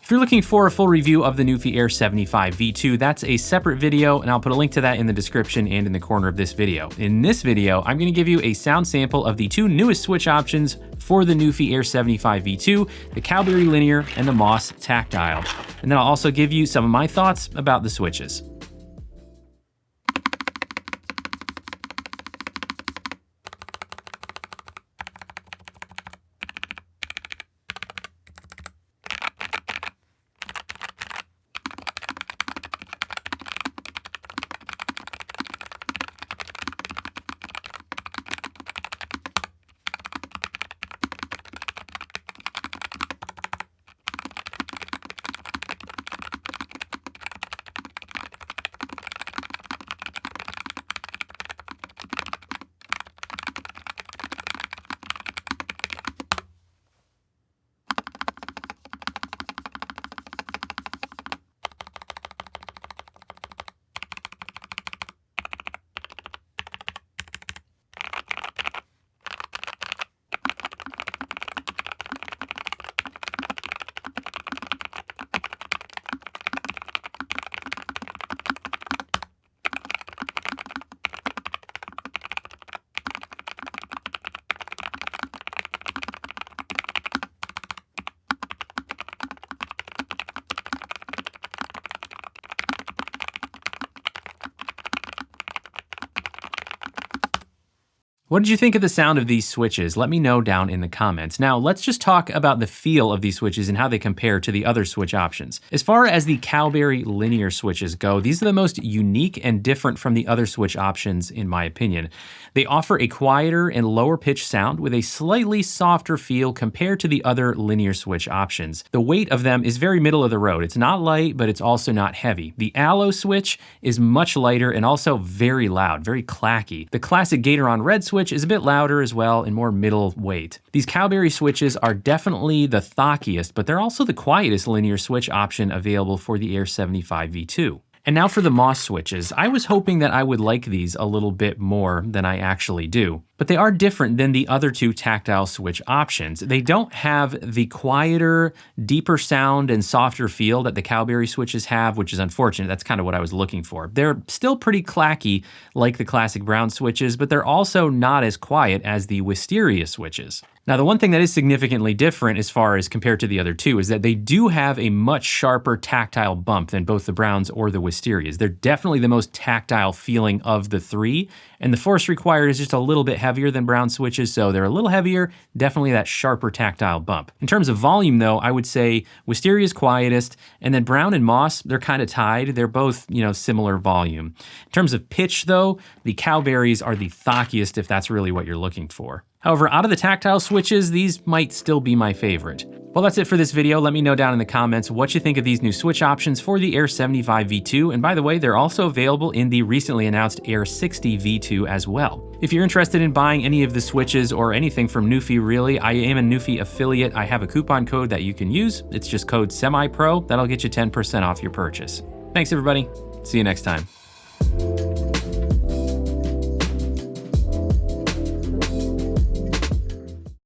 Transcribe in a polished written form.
If you're looking for a full review of the NuPhy Air75 V2, that's a separate video, and I'll put a link to that in the description and in the corner of this video. In this video, I'm gonna give you a sound sample of the two newest switch options for the NuPhy Air75 V2, the Cowberry Linear and the Moss Tactile. And then I'll also give you some of my thoughts about the switches. What did you think of the sound of these switches? Let me know down in the comments. Now, let's just talk about the feel of these switches and how they compare to the other switch options. As far as the Cowberry linear switches go, these are the most unique and different from the other switch options, in my opinion. They offer a quieter and lower pitch sound with a slightly softer feel compared to the other linear switch options. The weight of them is very middle of the road. It's not light, but it's also not heavy. The Allo switch is much lighter and also very loud, very clacky. The classic Gateron Red switch is a bit louder as well and more middle weight. These Cowberry switches are definitely the thockiest, but they're also the quietest linear switch option available for the Air75 V2. And now for the Moss switches. I was hoping that I would like these a little bit more than I actually do, but they are different than the other two tactile switch options. They don't have the quieter, deeper sound and softer feel that the Cowberry switches have, which is unfortunate. That's kind of what I was looking for. They're still pretty clacky like the classic brown switches, but they're also not as quiet as the wisteria switches. Now, the one thing that is significantly different as far as compared to the other two is that they do have a much sharper tactile bump than both the browns or the wisterias. They're definitely the most tactile feeling of the three, and the force required is just a little bit heavier than brown switches, so they're a little heavier, definitely that sharper tactile bump. In terms of volume though, I would say wisteria is quietest, and then brown and Moss, they're kind of tied. They're both, similar volume. In terms of pitch though, the Cowberries are the thockiest if that's really what you're looking for. However, out of the tactile switches, these might still be my favorite. Well, that's it for this video. Let me know down in the comments what you think of these new switch options for the Air75 V2. And by the way, they're also available in the recently announced Air60 V2 as well. If you're interested in buying any of the switches or anything from NuPhy really, I am a NuPhy affiliate. I have a coupon code that you can use. It's just code SEMIPRO. That'll get you 10% off your purchase. Thanks everybody. See you next time.